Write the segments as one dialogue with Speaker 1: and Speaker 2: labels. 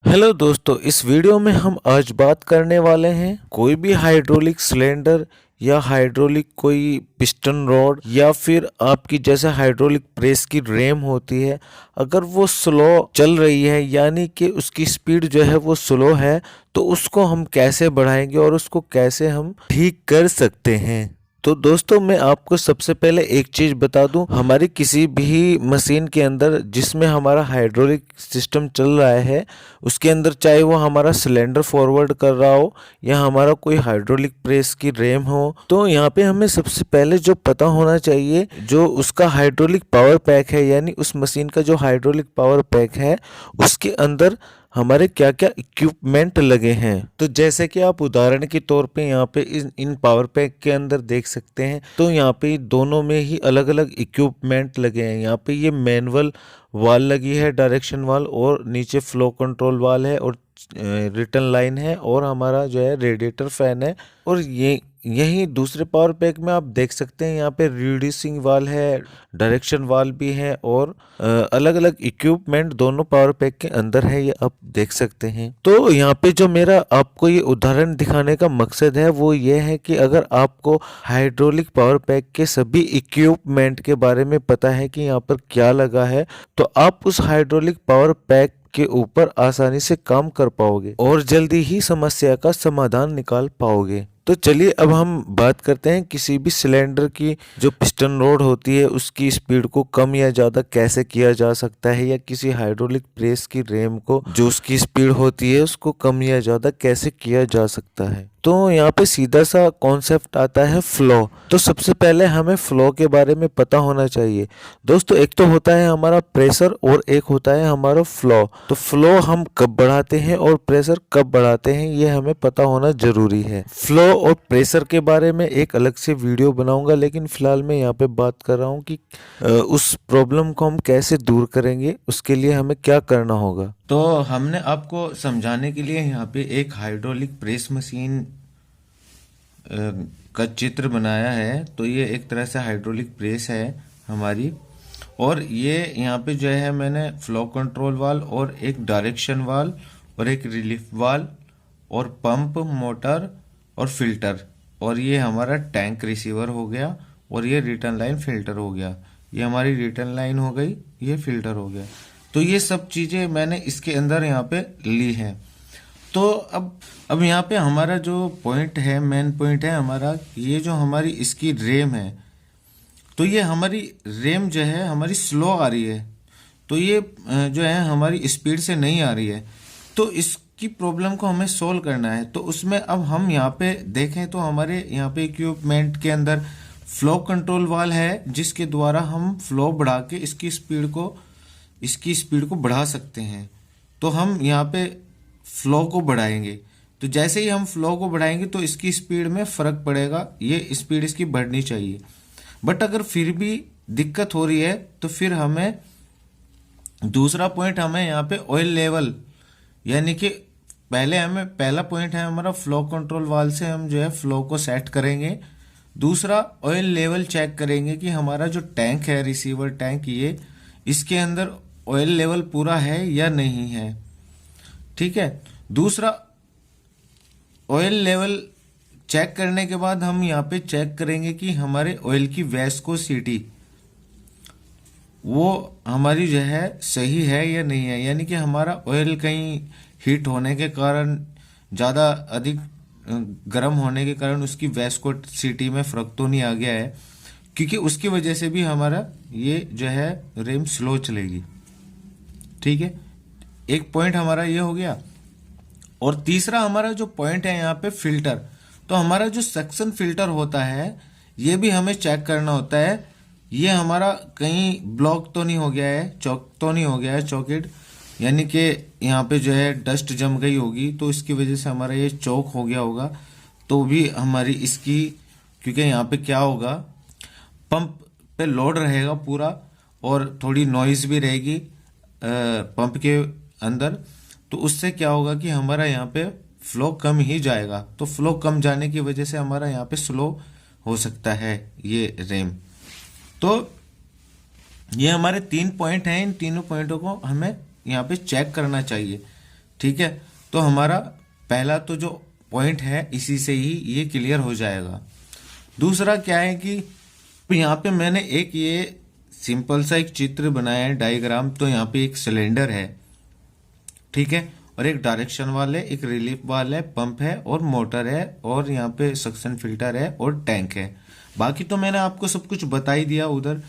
Speaker 1: Hello दोस्तों, इस video में हम आज बात करने वाले हैं कोई भी हाइड्रोलिक सिलेंडर या हाइड्रोलिक कोई पिस्टन रॉड या फिर आपकी जैसे हाइड्रोलिक प्रेस की रेम होती है। अगर वो स्लो चल रही है यानी कि उसकी स्पीड जो है वो स्लो है, तो उसको हम कैसे बढ़ाएंगे और उसको कैसे हम ठीक कर सकते हैं। तो दोस्तों, मैं आपको सबसे पहले एक चीज़ बता दूं, हमारी किसी भी मशीन के अंदर जिसमें हमारा हाइड्रोलिक सिस्टम चल रहा है, उसके अंदर चाहे वो हमारा सिलेंडर फॉरवर्ड कर रहा हो या हमारा कोई हाइड्रोलिक प्रेस की रेम हो, तो यहाँ पे हमें सबसे पहले जो पता होना चाहिए, जो उसका हाइड्रोलिक पावर पैक है यानी उस मशीन का जो हाइड्रोलिक पावर पैक है उसके अंदर हमारे क्या क्या इक्विपमेंट लगे हैं। तो जैसे कि आप उदाहरण के तौर पे यहाँ पे इन पावर पैक के अंदर देख सकते हैं, तो यहाँ पे दोनों में ही अलग अलग इक्विपमेंट लगे हैं। यहाँ पे ये मैनुअल वाल लगी है, डायरेक्शन वाल, और नीचे फ्लो कंट्रोल वाल है, और रिटर्न लाइन है, और हमारा जो है रेडिएटर फैन है। और ये यही दूसरे पावर पैक में आप देख सकते हैं, यहाँ पे रिड्यूसिंग वाल है, डायरेक्शन वाल भी है, और अलग अलग इक्विपमेंट दोनों पावर पैक के अंदर है, ये आप देख सकते हैं। तो यहाँ पे जो मेरा आपको ये उदाहरण दिखाने का मकसद है वो ये है कि अगर आपको हाइड्रोलिक पावर पैक के सभी इक्विपमेंट के बारे में पता है कि यहाँ पर क्या लगा है, तो आप उस हाइड्रोलिक पावर पैक के ऊपर आसानी से काम कर पाओगे और जल्दी ही समस्या का समाधान निकाल पाओगे। तो चलिए अब हम बात करते हैं किसी भी सिलेंडर की जो पिस्टन रोड होती है उसकी स्पीड को कम या ज़्यादा कैसे किया जा सकता है, या किसी हाइड्रोलिक प्रेस की रेम को जो उसकी स्पीड होती है उसको कम या ज़्यादा कैसे किया जा सकता है। तो यहाँ पे सीधा सा कॉन्सेप्ट आता है फ्लो। तो सबसे पहले हमें फ्लो के बारे में पता होना चाहिए। दोस्तों, एक तो होता है हमारा प्रेशर और एक होता है हमारा फ्लो। तो फ्लो हम कब बढ़ाते हैं और प्रेशर कब बढ़ाते हैं ये हमें पता होना जरूरी है। फ्लो और प्रेशर के बारे में एक अलग से वीडियो बनाऊंगा, लेकिन फिलहाल मैं यहाँ पे बात कर रहा हूँ कि उस प्रॉब्लम को हम कैसे दूर करेंगे, उसके लिए हमें क्या करना होगा।
Speaker 2: तो हमने आपको समझाने के लिए यहाँ पे एक हाइड्रोलिक प्रेस मशीन का चित्र बनाया है। तो ये एक तरह से हाइड्रोलिक प्रेस है हमारी, और ये यहाँ पे जो है मैंने फ्लो कंट्रोल वाल और एक डायरेक्शन वाल और एक रिलीफ वाल और पंप, मोटर और फिल्टर, और ये हमारा टैंक रिसीवर हो गया, और ये रिटर्न लाइन फिल्टर हो गया। ये हमारी रिटर्न लाइन हो गई, ये फिल्टर हो गया। तो ये सब चीज़ें मैंने इसके अंदर यहाँ पे ली हैं। तो अब यहाँ पे हमारा जो पॉइंट है, मेन पॉइंट है हमारा, ये जो हमारी इसकी रेम है, तो ये हमारी रेम जो है हमारी स्लो आ रही है। तो ये जो है हमारी स्पीड से नहीं आ रही है। तो इसकी प्रॉब्लम को हमें सोल्व करना है। तो उसमें अब हम यहाँ पे देखें तो हमारे यहाँ पे इक्विपमेंट के अंदर फ्लो कंट्रोल वाल है, जिसके द्वारा हम फ्लो बढ़ा के इसकी स्पीड को बढ़ा सकते हैं। तो हम यहाँ पे फ्लो को बढ़ाएंगे। तो जैसे ही हम फ्लो को बढ़ाएंगे तो इसकी स्पीड में फर्क पड़ेगा, ये स्पीड इसकी बढ़नी चाहिए। बट अगर फिर भी दिक्कत हो रही है तो फिर हमें दूसरा पॉइंट, हमें यहाँ पे ऑयल लेवल, यानी कि पहला पॉइंट है हमारा फ्लो कंट्रोल वाल से हम जो है फ्लो को सेट करेंगे। दूसरा ऑयल लेवल चेक करेंगे कि हमारा जो टैंक है, रिसीवर टैंक, ये इसके अंदर ऑयल लेवल पूरा है या नहीं है। ठीक है। दूसरा ऑयल लेवल चेक करने के बाद हम यहाँ पे चेक करेंगे कि हमारे ऑयल की वेस्कोसिटी वो हमारी जो है सही है या नहीं है, यानी कि हमारा ऑयल कहीं हीट होने के कारण, ज़्यादा अधिक गर्म होने के कारण उसकी वेस्कोसिटी में फर्क तो नहीं आ गया है, क्योंकि उसकी वजह से भी हमारा ये जो है रेम स्लो चलेगी। ठीक है, एक पॉइंट हमारा ये हो गया। और तीसरा हमारा जो पॉइंट है यहाँ पे फिल्टर। तो हमारा जो सक्शन फिल्टर होता है ये भी हमें चेक करना होता है, ये हमारा कहीं ब्लॉक तो नहीं हो गया है, चौक तो नहीं हो गया है, चौकेड, यानी कि यहाँ पे जो है डस्ट जम गई होगी तो इसकी वजह से हमारा ये चौक हो गया होगा। तो भी हमारी इसकी, क्योंकि यहाँ पे क्या होगा, पंप पे लोड रहेगा पूरा और थोड़ी नॉइज भी रहेगी पंप के अंदर, तो उससे क्या होगा कि हमारा यहाँ पे फ्लो कम ही जाएगा। तो फ्लो कम जाने की वजह से हमारा यहाँ पे स्लो हो सकता है ये रेम। तो ये हमारे 3 पॉइंट हैं, इन तीनों पॉइंटों को हमें यहाँ पे चेक करना चाहिए। ठीक है, तो हमारा पहला तो जो पॉइंट है इसी से ही ये क्लियर हो जाएगा। दूसरा क्या है कि यहाँ पे मैंने एक ये सिंपल सा एक चित्र बनाया है, डायग्राम। तो यहाँ पे एक सिलेंडर है, ठीक है, और एक डायरेक्शन वाल है, एक रिलीफ वाल है, पंप है और मोटर है, और यहाँ पे सक्शन फिल्टर है और टैंक है। बाकी तो मैंने आपको सब कुछ बता ही दिया उधर।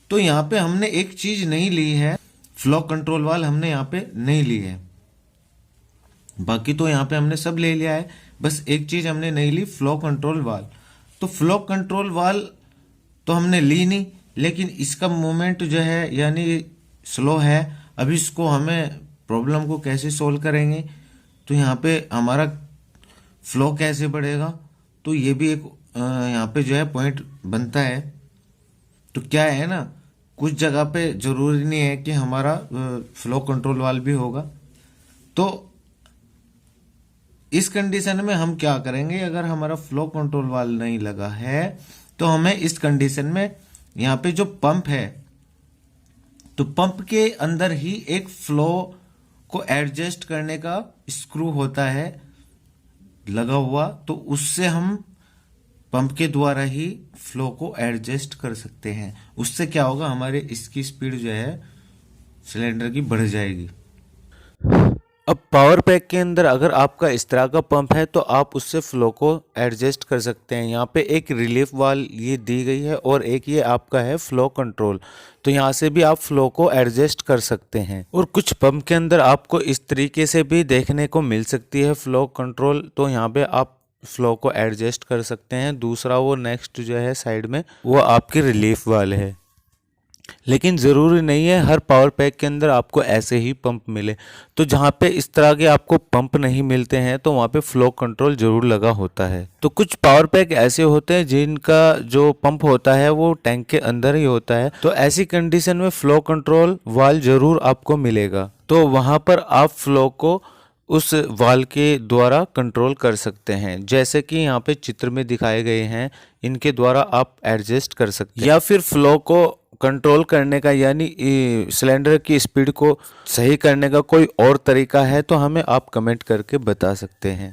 Speaker 2: तो यहाँ पे हमने एक चीज नहीं ली है, फ्लो कंट्रोल वाल हमने यहाँ पे नहीं ली है। बाकी तो यहाँ पे हमने सब ले लिया है, बस एक चीज हमने नहीं ली, फ्लो कंट्रोल वाल। तो फ्लो कंट्रोल वाल तो हमने ली नहीं, लेकिन इसका मूवमेंट जो है यानी स्लो है। अभी इसको हमें प्रॉब्लम को कैसे सोल्व करेंगे, तो यहाँ पे हमारा फ्लो कैसे बढ़ेगा, तो ये भी एक यहाँ पे जो है पॉइंट बनता है। तो क्या है ना, कुछ जगह पे जरूरी नहीं है कि हमारा फ्लो कंट्रोल वाल भी होगा। तो इस कंडीशन में हम क्या करेंगे, अगर हमारा फ्लो कंट्रोल वाल नहीं लगा है तो हमें इस कंडीशन में यहाँ पे जो पंप है, तो पंप के अंदर ही एक फ्लो को एडजस्ट करने का स्क्रू होता है लगा हुआ, तो उससे हम पंप के द्वारा ही फ्लो को एडजस्ट कर सकते हैं। उससे क्या होगा, हमारे इसकी स्पीड जो है सिलेंडर की बढ़ जाएगी।
Speaker 1: अब पावर पैक के अंदर अगर आपका इस तरह का पंप है तो आप उससे फ्लो को एडजस्ट कर सकते हैं। यहाँ पे एक रिलीफ वाल ये दी गई है और एक ये आपका है फ्लो कंट्रोल, तो यहाँ से भी आप फ्लो को एडजस्ट कर सकते हैं। और कुछ पंप के अंदर आपको इस तरीके से भी देखने को मिल सकती है फ्लो कंट्रोल, तो यहाँ पे आप फ्लो को एडजस्ट कर सकते हैं। दूसरा वो नेक्स्ट जो है साइड में वो आपकी रिलीफ वाल है, लेकिन ज़रूरी नहीं है हर पावर पैक के अंदर आपको ऐसे ही पंप मिले। तो जहाँ पे इस तरह के आपको पंप नहीं मिलते हैं तो वहाँ पे फ्लो कंट्रोल जरूर लगा होता है। तो कुछ पावर पैक ऐसे होते हैं जिनका जो पंप होता है वो टैंक के अंदर ही होता है, तो ऐसी कंडीशन में फ्लो कंट्रोल वाल जरूर आपको मिलेगा। तो वहाँ पर आप फ्लो को उस वाल के द्वारा कंट्रोल कर सकते हैं, जैसे कि यहाँ पे चित्र में दिखाए गए हैं, इनके द्वारा आप एडजस्ट कर सकते हैं। या फिर फ्लो को कंट्रोल करने का यानी सिलेंडर की स्पीड को सही करने का कोई और तरीका है तो हमें आप कमेंट करके बता सकते हैं।